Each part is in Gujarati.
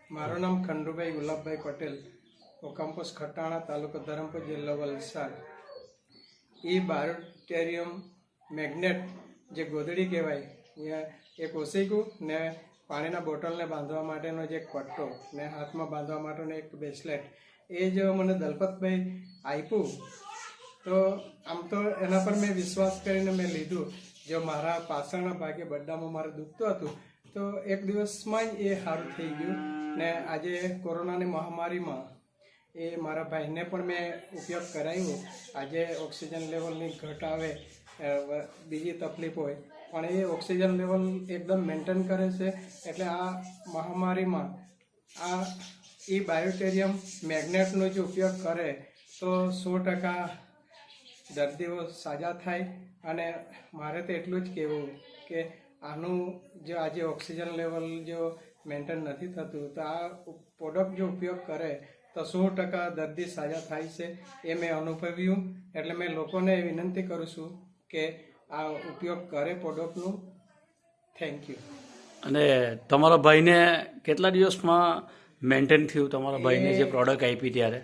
મારું નામ ખંડુભાઈ ગુલાબભાઈ પટેલ, ઓકામ્પોસ ખટાણા, તાલુકો ધરમપુર, જિલ્લો વલસાડ. એ બાયોટેરિયમ મેગ્નેટ જે ગોદડી કહેવાય, એક ઓશીકું ને પાણીના બોટલને બાંધવા માટેનો જે પટ્ટો ને હાથમાં બાંધવા માટેનો એક બ્રેસલેટ, એ જો મને દલપતભાઈ આપ્યું તો આમ તો એના પર મેં વિશ્વાસ કરીને મેં લીધું. જો મારા પાછળના ભાગે બड्डाમાં મારે દુખતું હતું તો એક દિવસમાં જ એ સારું થઈ ગયું. ને આજે કોરોનાની મહામારીમાં એ મારા ભાઈને પણ મેં ઉપયોગ કરાવ્યો. આજે ઓક્સિજન લેવલની ઘટ આવે, બીજી તકલીફ હોય, પણ એ ઓક્સિજન લેવલ એકદમ મેન્ટેન કરે છે. એટલે આ મહામારીમાં આ એ બાયોટેરિયમ મેગ્નેટનો જે ઉપયોગ કરે તો 100% દર્દીઓ સાજા થાય. અને મારે તો એટલું જ કહેવું કે આનું જો આજે ઓક્સિજન લેવલ જો મેન્ટેન નથી થતું તો આ પ્રોડક્ટ જો ઉપયોગ કરે તો 100% દર્દી સાજા થાય છે. એ મેં અનુભવ્યું. એટલે મેં લોકોને વિનંતી કરું છું કે આ ઉપયોગ કરે પ્રોડક્ટનું. Thank you. અને તમારા ભાઈને કેટલા દિવસમાં મેન્ટેન થયું? તમારા ભાઈને જે પ્રોડક્ટ આપી ત્યારે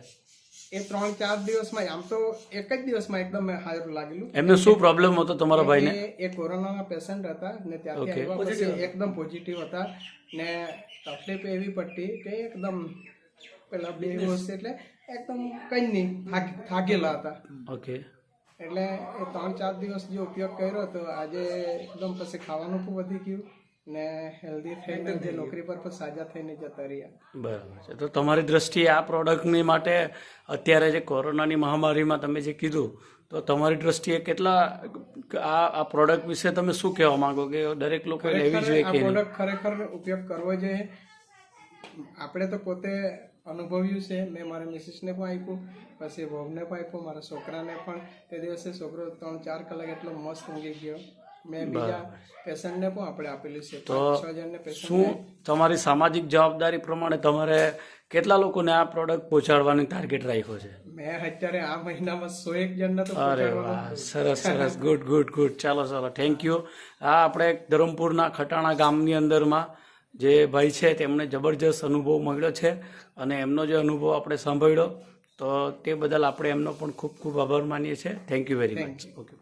એ 3-4 દિવસમાં, આમ તો એક જ દિવસમાં એકદમ સારું લાગેલું. એમને શું પ્રોબ્લેમ હતો તમારા ભાઈને? એ કોરોનાના પેશન્ટ હતા ને ત્યાંથી આવ્યા પછી એકદમ પોઝિટિવ હતા ને તકલીફ એવી પડતી કે એકદમ પેલા 2 વર્ષ એટલે એકદમ કંઈ નહીં, થાકેલા હતા. ઓકે. એટલે એ 3-4 દિવસ જે ઉપયોગ કર્યો તો આજે એકદમ પછી ખાવાનું પણ વધી ગયું ને હેલ્ધી થઈને જે નોકરી પર પણ સાજા થઈને જતા રહ્યા. બરાબર છે. તો તમારી દ્રષ્ટિએ આ પ્રોડક્ટની માટે અત્યારે જે કોરોનાની મહામારીમાં તમે જે કીધું, તો તમારી દ્રષ્ટિએ કેટલા આ પ્રોડક્ટ વિશે તમે શું કહેવા માંગો કે દરેક લોકો લેવી જોઈએ કે આ પ્રોડક્ટ ખરેખર ઉપયોગ કરવો જોઈએ? આપણે તો પોતે અનુભવ્યું છે. મેં મારા મિસિસને પણ આપ્યું, પછી વહુને પણ આપ્યું, મારા છોકરાને પણ. તે દિવસે છોકરો 3-4 કલાક એટલો મસ્ત ઊંઘી ગયો. મેં બીજા પેશન્ટને પણ આપણે આપેલું છે. તો 5-6 જણને પેશન્ટ. શું તમારી સામાજિક જવાબદારી પ્રમાણે તમારે કેટલા લોકોને આ પ્રોડક્ટ પહોંચાડવાની ટાર્ગેટ રાખ્યો છે? મેં અત્યારે આ મહિનામાં 101 જણને તો અરે વાહ, સરસ સરસ, ગુડ ગુડ ગુડ. ચાલો ચાલો, થેન્ક યુ. આ આપણે ધરમપુરના ખટાણા ગામની અંદરમાં જે ભાઈ છે તેમણે જબરજસ્ત અનુભવ મળ્યો છે અને એમનો જે અનુભવ આપણે સાંભળ્યો તો તે બદલ આપણે એમનો પણ ખૂબ ખૂબ આભાર માનીએ છીએ. Thank you very much. Okay.